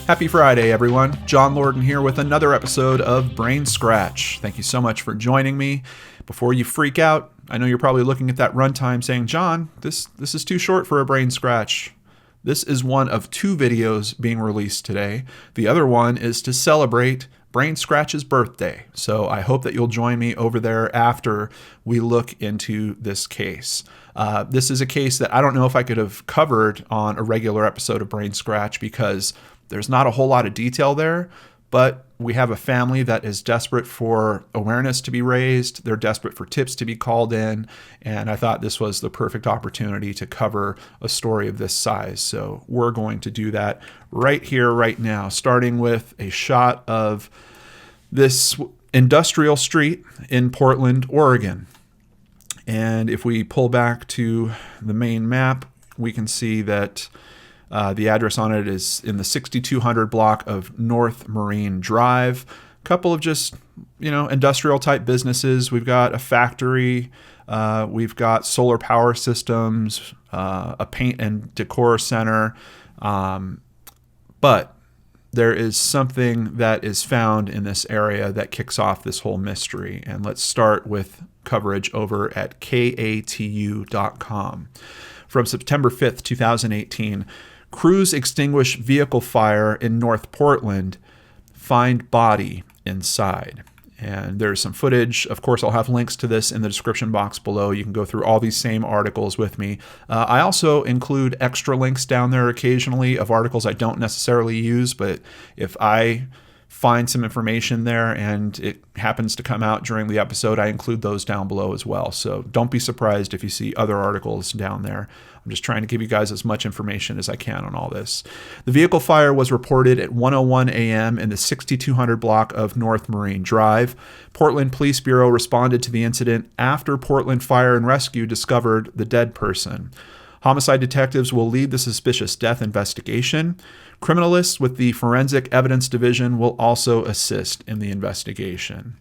Happy Friday, everyone. John Lorden here with another episode of BrainScratch. Thank you so much for joining me. Before you freak out, I know you're probably looking at that runtime saying, John, this is too short for a BrainScratch. This is one of two videos being released today. The other one is to celebrate BrainScratch's birthday. So I hope that you'll join me over there after we look into this case. This is a case that I don't know if I could have covered on a regular episode of BrainScratch because there's not a whole lot of detail there, but we have a family that is desperate for awareness to be raised. They're desperate for tips to be called in, and I thought this was the perfect opportunity to cover a story of this size. So we're going to do that right here, right now, starting with a shot of this industrial street in Portland, Oregon. And if we pull back to the main map, we can see that the address on it is in the 6200 block of North Marine Drive. A couple of just, industrial type businesses. We've got a factory. We've got solar power systems, a paint and decor center. But there is something that is found in this area that kicks off this whole mystery. And let's start with coverage over at KATU.com. From September 5th, 2018, crews extinguish vehicle fire in North Portland, find body inside. And there's some footage. Of course, I'll have links to this in the description box below. You can go through all these same articles with me. I also include extra links down there occasionally of articles I don't necessarily use, but if I find some information there and it happens to come out during the episode, I include those down below as well. So don't be surprised if you see other articles down there. I'm just trying to give you guys as much information as I can on all this. The vehicle fire was reported at 1:01 a.m. in the 6200 block of North Marine Drive. Portland Police Bureau responded to the incident after Portland Fire and Rescue discovered the dead person. Homicide detectives will lead the suspicious death investigation. Criminalists with the Forensic Evidence Division will also assist in the investigation.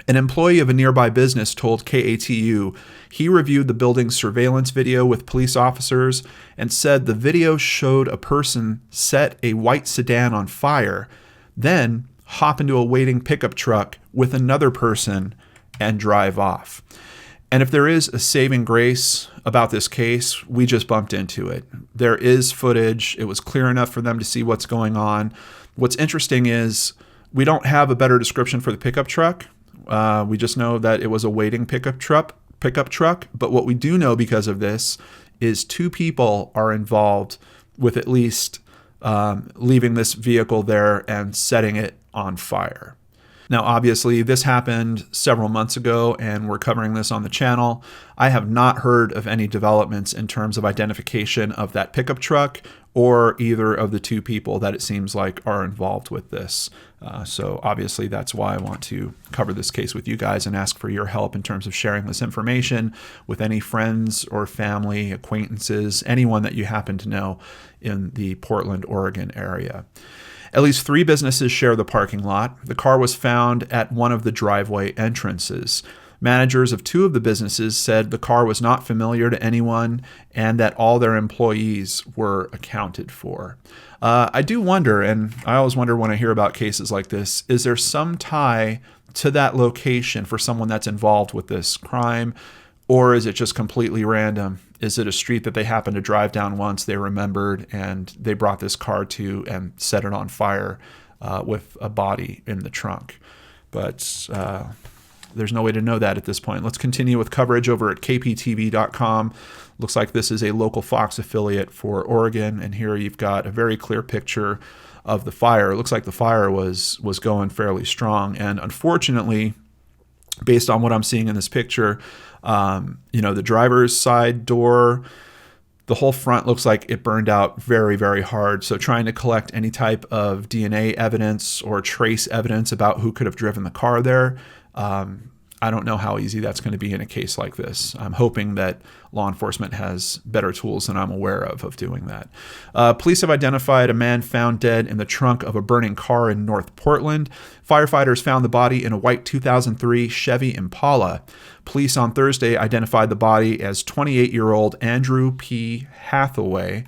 An employee of a nearby business told KATU he reviewed the building's surveillance video with police officers and said the video showed a person set a white sedan on fire, then hop into a waiting pickup truck with another person and drive off. And if there is a saving grace about this case, we just bumped into it. There is footage. It was clear enough for them to see what's going on. What's interesting is we don't have a better description for the pickup truck. We just know that it was a waiting pickup truck. But what we do know because of this is two people are involved with at least leaving this vehicle there and setting it on fire. Now, obviously, this happened several months ago, and we're covering this on the channel. I have not heard of any developments in terms of identification of that pickup truck or either of the two people that it seems like are involved with this. So obviously, that's why I want to cover this case with you guys and ask for your help in terms of sharing this information with any friends or family, acquaintances, anyone that you happen to know in the Portland, Oregon area. At least 3 businesses share the parking lot. The car was found at one of the driveway entrances. Managers of 2 of the businesses said the car was not familiar to anyone and that all their employees were accounted for. I do wonder, and I always wonder when I hear about cases like this, is there some tie to that location for someone that's involved with this crime, or is it just completely random? Is it a street that they happened to drive down once, they remembered, and they brought this car to and set it on fire with a body in the trunk? But there's no way to know that at this point. Let's continue with coverage over at kptv.com. Looks like this is a local Fox affiliate for Oregon, and here you've got a very clear picture of the fire. It looks like the fire was going fairly strong, and unfortunately, based on what I'm seeing in this picture, the driver's side door, the whole front looks like it burned out very, very hard. So trying to collect any type of DNA evidence or trace evidence about who could have driven the car there, I don't know how easy that's going to be in a case like this. I'm hoping that law enforcement has better tools than I'm aware of doing that. Police have identified a man found dead in the trunk of a burning car in North Portland. Firefighters found the body in a white 2003 Chevy Impala. Police on Thursday identified the body as 28-year-old Andrew P. Hathaway.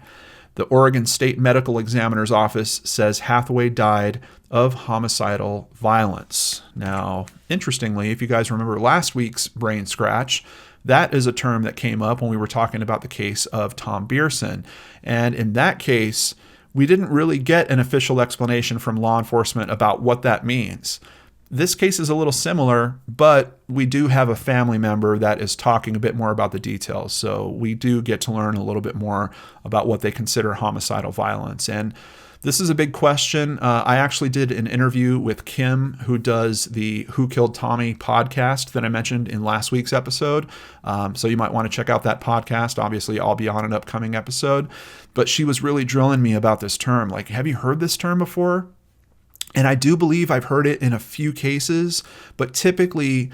The Oregon State Medical Examiner's Office says Hathaway died of homicidal violence. Now, interestingly, if you guys remember last week's BrainScratch, that is a term that came up when we were talking about the case of Tom Bierson. And in that case, we didn't really get an official explanation from law enforcement about what that means. This case is a little similar, but we do have a family member that is talking a bit more about the details. So we do get to learn a little bit more about what they consider homicidal violence. And this is a big question. I actually did an interview with Kim, who does the Who Killed Tommy podcast that I mentioned in last week's episode. So you might want to check out that podcast. Obviously, I'll be on an upcoming episode. But she was really drilling me about this term. Like, have you heard this term before? And I do believe I've heard it in a few cases, but typically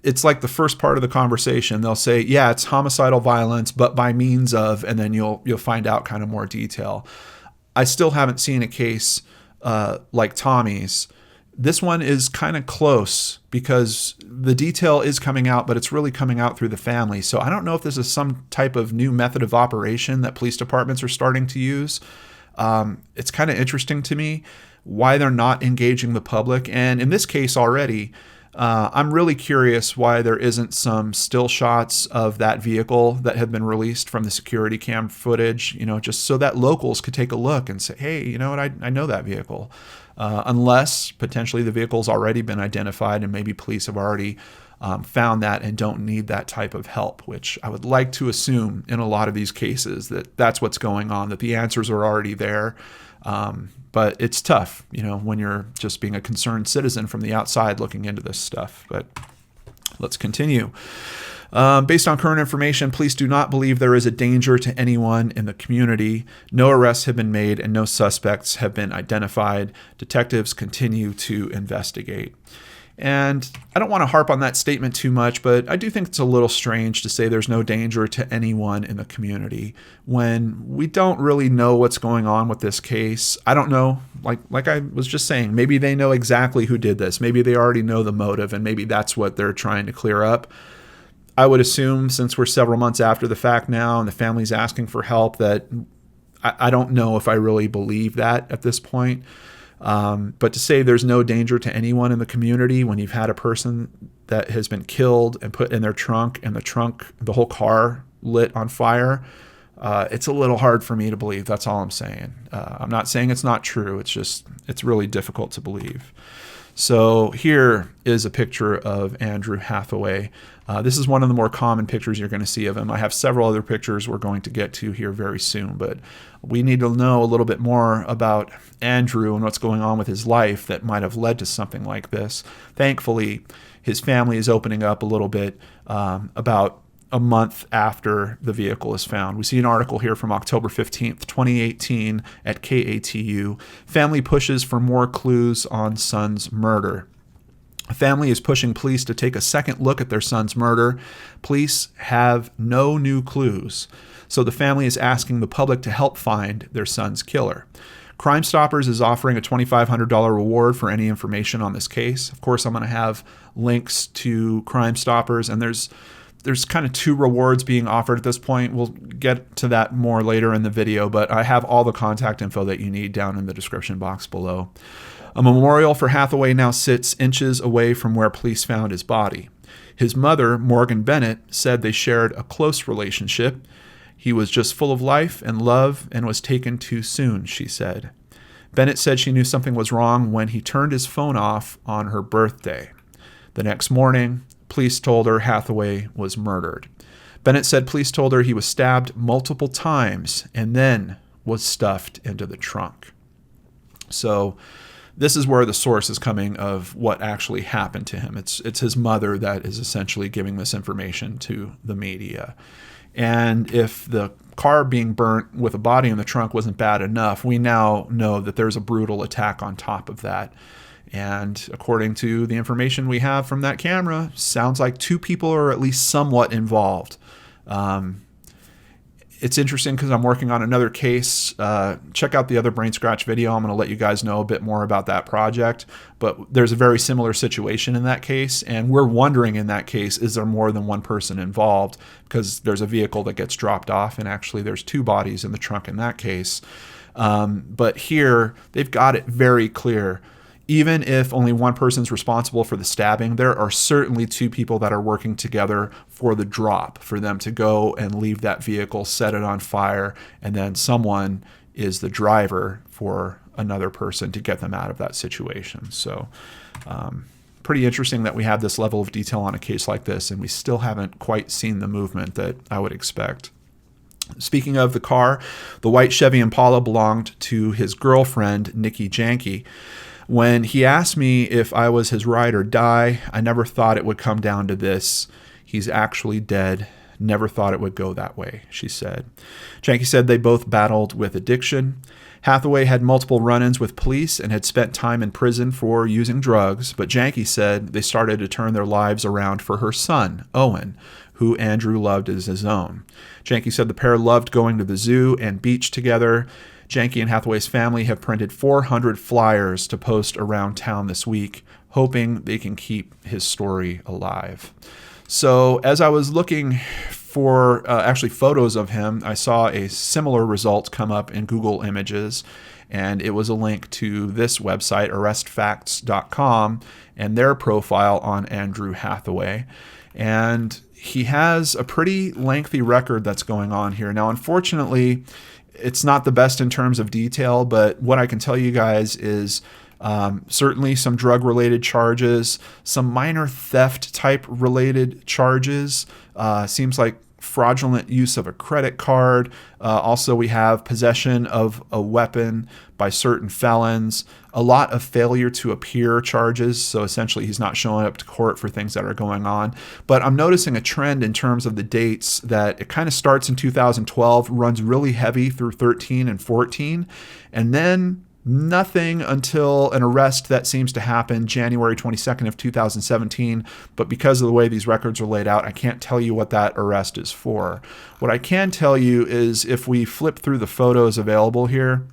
it's like the first part of the conversation. They'll say, yeah, it's homicidal violence, but by means of, and then you'll find out kind of more detail. I still haven't seen a case like Tommy's. This one is kind of close because the detail is coming out, but it's really coming out through the family. So I don't know if this is some type of new method of operation that police departments are starting to use. It's kind of interesting to me why they're not engaging the public. And in this case already, I'm really curious why there isn't some still shots of that vehicle that have been released from the security cam footage, just so that locals could take a look and say, hey, you know what, I know that vehicle. Unless potentially the vehicle's already been identified and maybe police have already found that and don't need that type of help, which I would like to assume in a lot of these cases that that's what's going on, that the answers are already there. But it's tough, when you're just being a concerned citizen from the outside looking into this stuff. But let's continue. Based on current information, police do not believe there is a danger to anyone in the community. No arrests have been made and no suspects have been identified. Detectives continue to investigate. And I don't want to harp on that statement too much, but I do think it's a little strange to say there's no danger to anyone in the community when we don't really know what's going on with this case. I don't know, like I was just saying, maybe they know exactly who did this. Maybe they already know the motive, and maybe that's what they're trying to clear up. I would assume, since we're several months after the fact now and the family's asking for help, that I don't know if I really believe that at this point. But to say there's no danger to anyone in the community when you've had a person that has been killed and put in their trunk and the whole car lit on fire, it's a little hard for me to believe. That's all I'm saying. I'm not saying it's not true. It's really difficult to believe. So here is a picture of Andrew Hathaway. This is one of the more common pictures you're going to see of him. I have several other pictures we're going to get to here very soon, but we need to know a little bit more about Andrew and what's going on with his life that might have led to something like this. Thankfully, his family is opening up a little bit about a month after the vehicle is found. We see an article here from October 15th, 2018 at KATU. Family pushes for more clues on son's murder. A family is pushing police to take a second look at their son's murder. Police have no new clues, so the family is asking the public to help find their son's killer. CrimeStoppers is offering a $2,500 reward for any information on this case. Of course, I'm going to have links to CrimeStoppers, and there's kind of two rewards being offered at this point. We'll get to that more later in the video, but I have all the contact info that you need down in the description box below. A memorial for Hathaway now sits inches away from where police found his body. His mother, Morgan Bennett, said they shared a close relationship. He was just full of life and love and was taken too soon, she said. Bennett said she knew something was wrong when he turned his phone off on her birthday. The next morning, police told her Hathaway was murdered. Bennett said police told her he was stabbed multiple times and then was stuffed into the trunk. So this is where the source is coming of what actually happened to him. It's his mother that is essentially giving this information to the media. And if the car being burnt with a body in the trunk wasn't bad enough, we now know that there's a brutal attack on top of that. And according to the information we have from that camera, sounds like two people are at least somewhat involved. it's interesting because I'm working on another case. Check out the other BrainScratch video. I'm going to let you guys know a bit more about that project. But there's a very similar situation in that case. And we're wondering in that case, is there more than one person involved? Because there's a vehicle that gets dropped off. And actually, there's two bodies in the trunk in that case. But here, they've got it very clear. Even if only one person's responsible for the stabbing, there are certainly two people that are working together for the drop, for them to go and leave that vehicle, set it on fire, and then someone is the driver for another person to get them out of that situation. So pretty interesting that we have this level of detail on a case like this, and we still haven't quite seen the movement that I would expect. Speaking of the car, the white Chevy Impala belonged to his girlfriend, Nikki Janke. When he asked me if I was his ride or die, I never thought it would come down to this. He's actually dead. Never thought it would go that way, she said. Janke said they both battled with addiction. Hathaway had multiple run-ins with police and had spent time in prison for using drugs, but Janke said they started to turn their lives around for her son, Owen, who Andrew loved as his own. Janke said the pair loved going to the zoo and beach together. Janke and Hathaway's family have printed 400 flyers to post around town this week, hoping they can keep his story alive. So as I was looking for actually photos of him, I saw a similar result come up in Google Images, and it was a link to this website, arrestfacts.com, and their profile on Andrew Hathaway. And he has a pretty lengthy record that's going on here. Now, unfortunately, it's not the best in terms of detail, but what I can tell you guys is certainly some drug-related charges, some minor theft-type related charges. Seems like fraudulent use of a credit card. Also, we have possession of a weapon by certain felons. A lot of failure to appear charges. So essentially, he's not showing up to court for things that are going on. But I'm noticing a trend in terms of the dates that it kind of starts in 2012, runs really heavy through 13 and 14, and then nothing until an arrest that seems to happen January 22nd of 2017. But because of the way these records are laid out, I can't tell you what that arrest is for. What I can tell you is if we flip through the photos available here,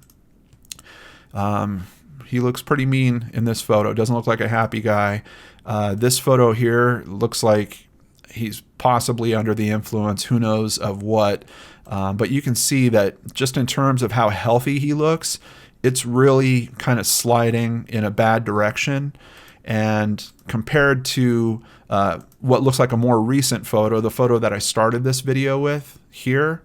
he looks pretty mean in this photo. Doesn't look like a happy guy. This photo here looks like he's possibly under the influence, who knows of what. But you can see that just in terms of how healthy he looks, it's really kind of sliding in a bad direction. And compared to what looks like a more recent photo, the photo that I started this video with here,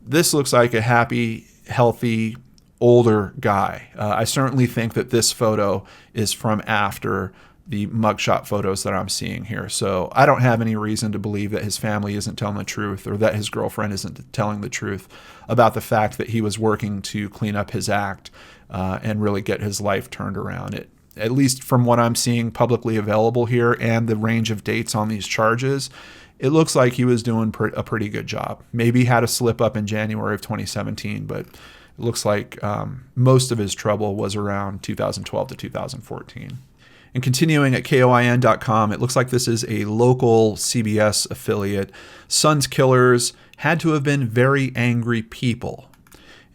this looks like a happy, healthy, older guy. I certainly think that this photo is from after the mugshot photos that I'm seeing here. So I don't have any reason to believe that his family isn't telling the truth, or that his girlfriend isn't telling the truth about the fact that he was working to clean up his act and really get his life turned around. At least from what I'm seeing publicly available here and the range of dates on these charges, it looks like he was doing a pretty good job. Maybe had a slip up in January of 2017, but it looks like most of his trouble was around 2012 to 2014. And continuing at KOIN.com, it looks like this is a local CBS affiliate. Son's killers had to have been very angry people.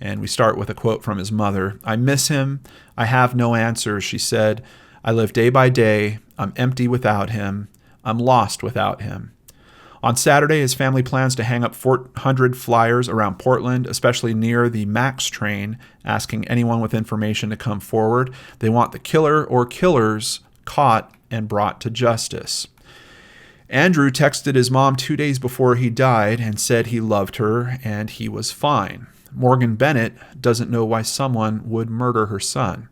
And we start with a quote from his mother. "I miss him. I have no answers," she said. "I live day by day. I'm empty without him. I'm lost without him." On Saturday, his family plans to hang up 400 flyers around Portland, especially near the MAX train, asking anyone with information to come forward. They want the killer or killers caught and brought to justice. Andrew texted his mom 2 days before he died and said he loved her and he was fine. Morgan Bennett doesn't know why someone would murder her son.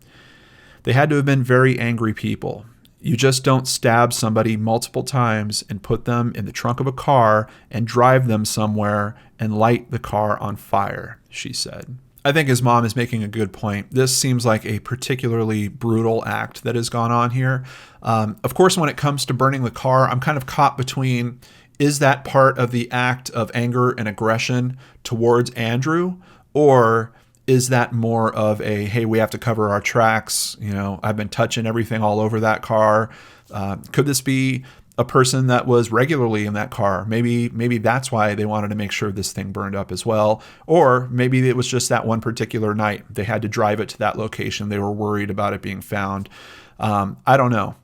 They had to have been very angry people. You just don't stab somebody multiple times and put them in the trunk of a car and drive them somewhere and light the car on fire, she said. I think his mom is making a good point. This seems like a particularly brutal act that has gone on here. Of course, when it comes to burning the car, I'm kind of caught between, is that part of the act of anger and aggression towards Andrew, or is that more of a, hey, we have to cover our tracks, I've been touching everything all over that car. Could this be a person that was regularly in that car. Maybe that's why they wanted to make sure this thing burned up as well. Or maybe it was just that one particular night. They had to drive it to that location. They were worried about it being found. I don't know.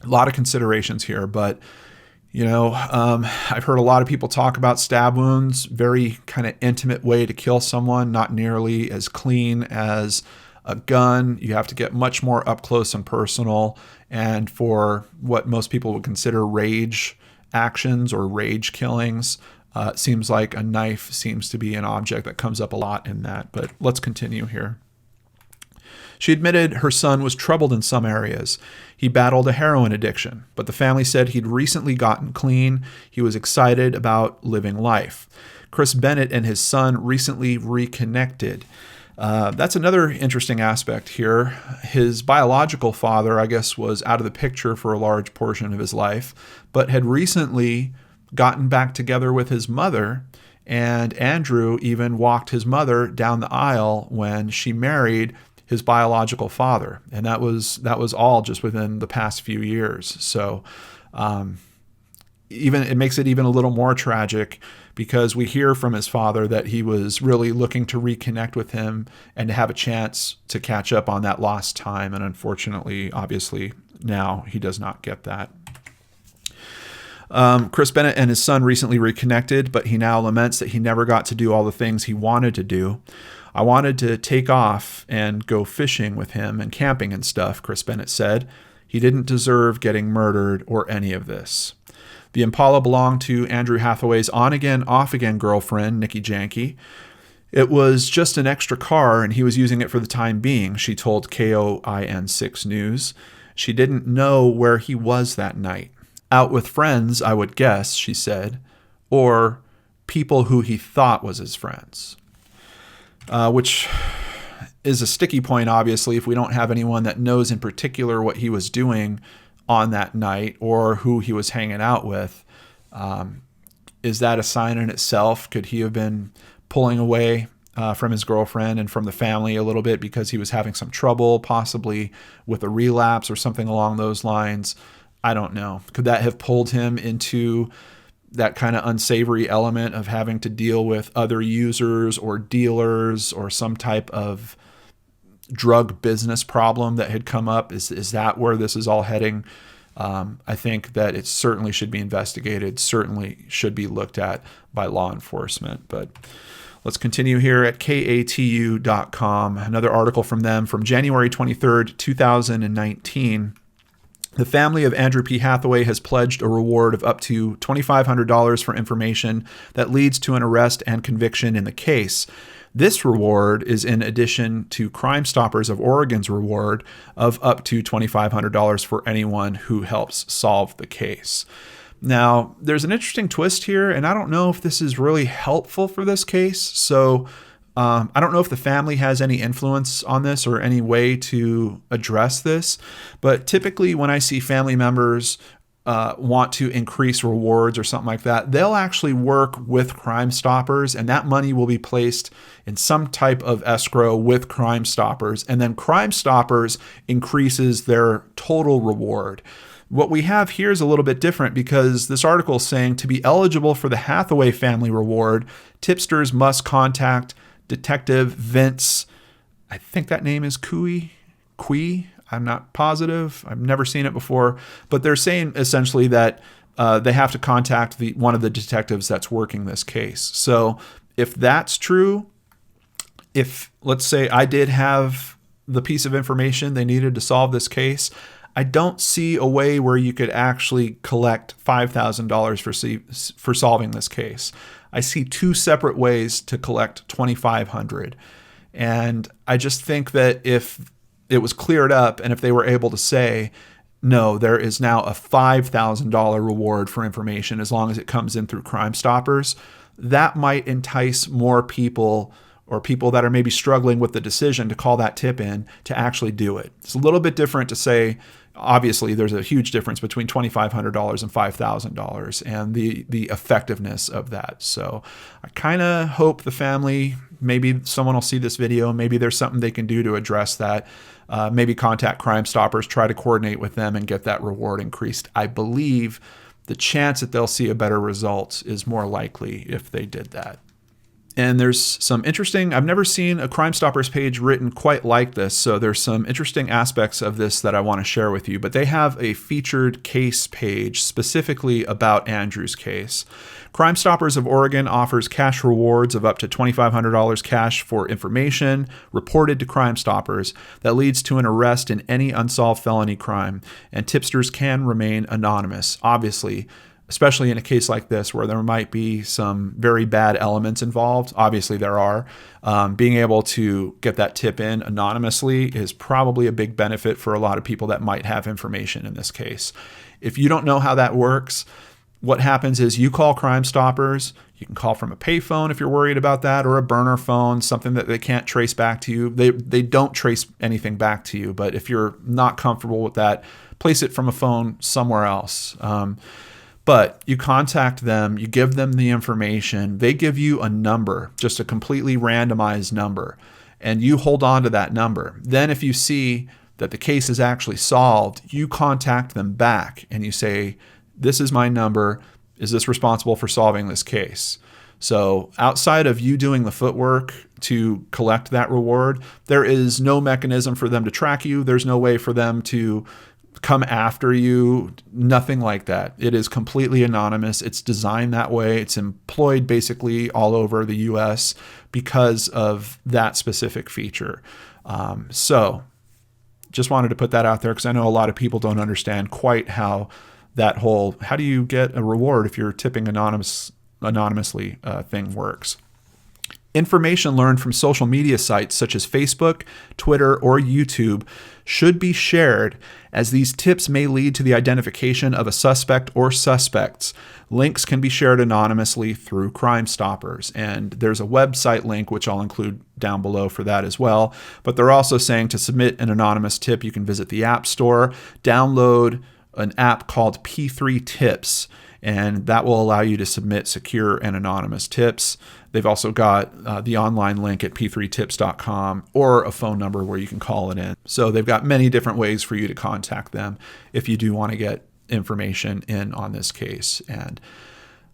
A lot of considerations here, but I've heard a lot of people talk about stab wounds, very kind of intimate way to kill someone, not nearly as clean as a gun. You have to get much more up close and personal. And for what most people would consider rage actions or rage killings, it seems like a knife seems to be an object that comes up a lot in that. But let's continue here. She admitted her son was troubled in some areas. He battled a heroin addiction, but the family said he'd recently gotten clean. He was excited about living life. Chris Bennett and his son recently reconnected. That's another interesting aspect here. His biological father, I guess, was out of the picture for a large portion of his life, but had recently gotten back together with his mother, and Andrew even walked his mother down the aisle when she married his biological father. And that was all just within the past few years. So it makes it even a little more tragic, because we hear from his father that he was really looking to reconnect with him and to have a chance to catch up on that lost time. And unfortunately, obviously, now he does not get that. Chris Bennett and his son recently reconnected, but he now laments that he never got to do all the things he wanted to do. I wanted to take off and go fishing with him and camping and stuff, Chris Bennett said. He didn't deserve getting murdered or any of this. The Impala belonged to Andrew Hathaway's on-again, off-again girlfriend, Nikki Janke. It was just an extra car, and he was using it for the time being, she told KOIN6 News. She didn't know where he was that night. Out with friends, I would guess, she said, or people who he thought was his friends. Which is a sticky point, obviously, if we don't have anyone that knows in particular what he was doing on that night or who he was hanging out with. Is that a sign in itself? Could he have been pulling away from his girlfriend and from the family a little bit because he was having some trouble, possibly with a relapse or something along those lines? I don't know. Could that have pulled him into that kind of unsavory element of having to deal with other users or dealers or some type of drug business problem that had come up? Is that where this is all heading? I think that it certainly should be investigated, certainly should be looked at by law enforcement. But let's continue here at KATU.com. Another article from them from January 23rd, 2019. The family of Andrew P. Hathaway has pledged a reward of up to $2,500 for information that leads to an arrest and conviction in the case. This reward is in addition to CrimeStoppers of Oregon's reward of up to $2,500 for anyone who helps solve the case. Now, there's an interesting twist here, and I don't know if this is really helpful for this case. So I don't know if the family has any influence on this or any way to address this, but typically when I see family members want to increase rewards or something like that, they'll actually work with CrimeStoppers, and that money will be placed in some type of escrow with CrimeStoppers, and then CrimeStoppers increases their total reward. What we have here is a little bit different, because this article is saying to be eligible for the Hathaway family reward, tipsters must contact Detective Vince, I think that name is Cui. I'm not positive. I've never seen it before, but they're saying essentially that they have to contact one of the detectives that's working this case. So if that's true, if let's say I did have the piece of information they needed to solve this case, I don't see a way where you could actually collect $5,000 for solving this case. I see two separate ways to collect $2,500. And I just think that if it was cleared up and if they were able to say, no, there is now a $5,000 reward for information as long as it comes in through CrimeStoppers, that might entice more people, or people that are maybe struggling with the decision to call that tip in, to actually do it. It's a little bit different to say, obviously there's a huge difference between $2,500 and $5,000 and the effectiveness of that. So I kind of hope the family maybe someone will see this video. Maybe there's something they can do to address that. Maybe contact CrimeStoppers, try to coordinate with them and get that reward increased. I believe the chance that they'll see a better result is more likely if they did that. And there's some interesting, I've never seen a CrimeStoppers page written quite like this, so there's some interesting aspects of this that I want to share with you. But they have a featured case page specifically about Andrew's case. CrimeStoppers of Oregon offers cash rewards of up to $2,500 cash for information reported to CrimeStoppers that leads to an arrest in any unsolved felony crime, and tipsters can remain anonymous. Obviously, especially in a case like this where there might be some very bad elements involved. Obviously there are. Being able to get that tip in anonymously is probably a big benefit for a lot of people that might have information in this case. If you don't know how that works, what happens is you call CrimeStoppers. You can call from a payphone if you're worried about that, or a burner phone, something that they can't trace back to you. They don't trace anything back to you, but if you're not comfortable with that, place it from a phone somewhere else. But you contact them, you give them the information, they give you a number, just a completely randomized number, and you hold on to that number. Then if you see that the case is actually solved, you contact them back and you say, this is my number, is this responsible for solving this case? So outside of you doing the footwork to collect that reward, there is no mechanism for them to track you. There's no way for them to come after you, nothing like that. It is completely anonymous. It's designed that way. It's employed basically all over the US because of that specific feature. So just wanted to put that out there because I know a lot of people don't understand quite how that whole, how do you get a reward if you're tipping anonymously thing works. Information learned from social media sites such as Facebook, Twitter, or YouTube should be shared, as these tips may lead to the identification of a suspect or suspects. Links can be shared anonymously through CrimeStoppers, and there's a website link which I'll include down below for that as well. But they're also saying to submit an anonymous tip, you can visit the App Store, download an app called P3 Tips, and that will allow you to submit secure and anonymous tips. They've also got the online link at p3tips.com, or a phone number where you can call it in. So they've got many different ways for you to contact them if you do want to get information in on this case. And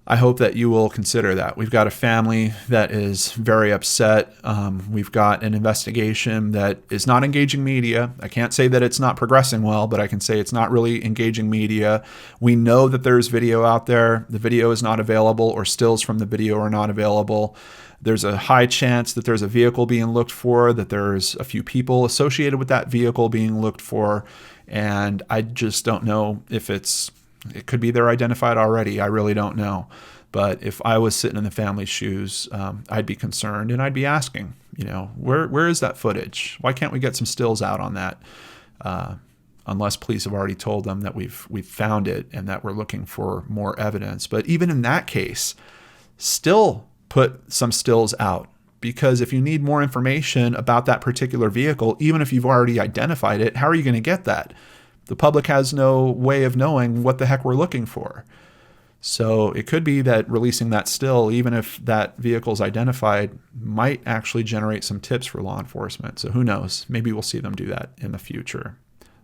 I hope that you will consider that. We've got a family that is very upset. We've got an investigation that is not engaging media. I can't say that it's not progressing well, but I can say it's not really engaging media. We know that there's video out there. The video is not available, or stills from the video are not available. There's a high chance that there's a vehicle being looked for, that there's a few people associated with that vehicle being looked for. And I just don't know if it could be they're identified already. I really don't know. But if I was sitting in the family's shoes, I'd be concerned, and I'd be asking, where is that footage? Why can't we get some stills out on that? Unless police have already told them that we've found it and that we're looking for more evidence. But even in that case, still put some stills out, because if you need more information about that particular vehicle, even if you've already identified it, how are you going to get that? The public has no way of knowing what the heck we're looking for. So it could be that releasing that still, even if that vehicle is identified, might actually generate some tips for law enforcement. So who knows? Maybe we'll see them do that in the future.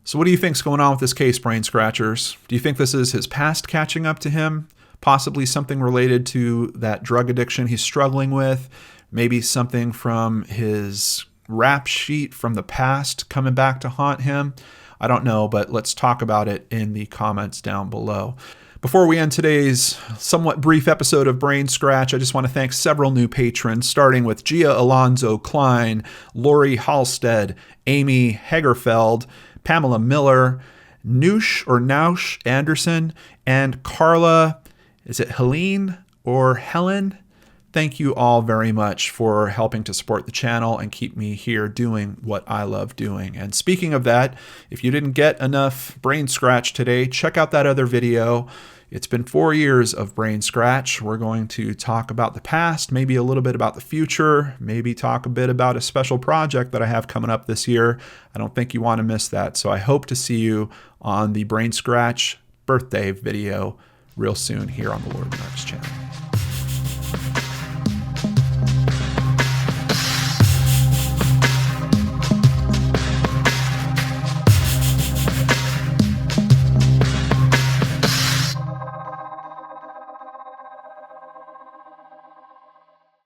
So what do you think's going on with this case, Brain Scratchers? Do you think this is his past catching up to him? Possibly something related to that drug addiction he's struggling with? Maybe something from his rap sheet from the past coming back to haunt him? I don't know, but let's talk about it in the comments down below. Before we end today's somewhat brief episode of Brain Scratch, I just want to thank several new patrons, starting with Gia Alonzo Klein, Lori Halstead, Amy Hegerfeld, Pamela Miller, Naush Anderson, and Carla, is it Helene or Helen? Thank you all very much for helping to support the channel and keep me here doing what I love doing. And speaking of that, if you didn't get enough Brain Scratch today, check out that other video. It's been 4 years of Brain Scratch. We're going to talk about the past, maybe a little bit about the future, maybe talk a bit about a special project that I have coming up this year. I don't think you want to miss that. So I hope to see you on the Brain Scratch birthday video real soon here on the Lord Narks channel.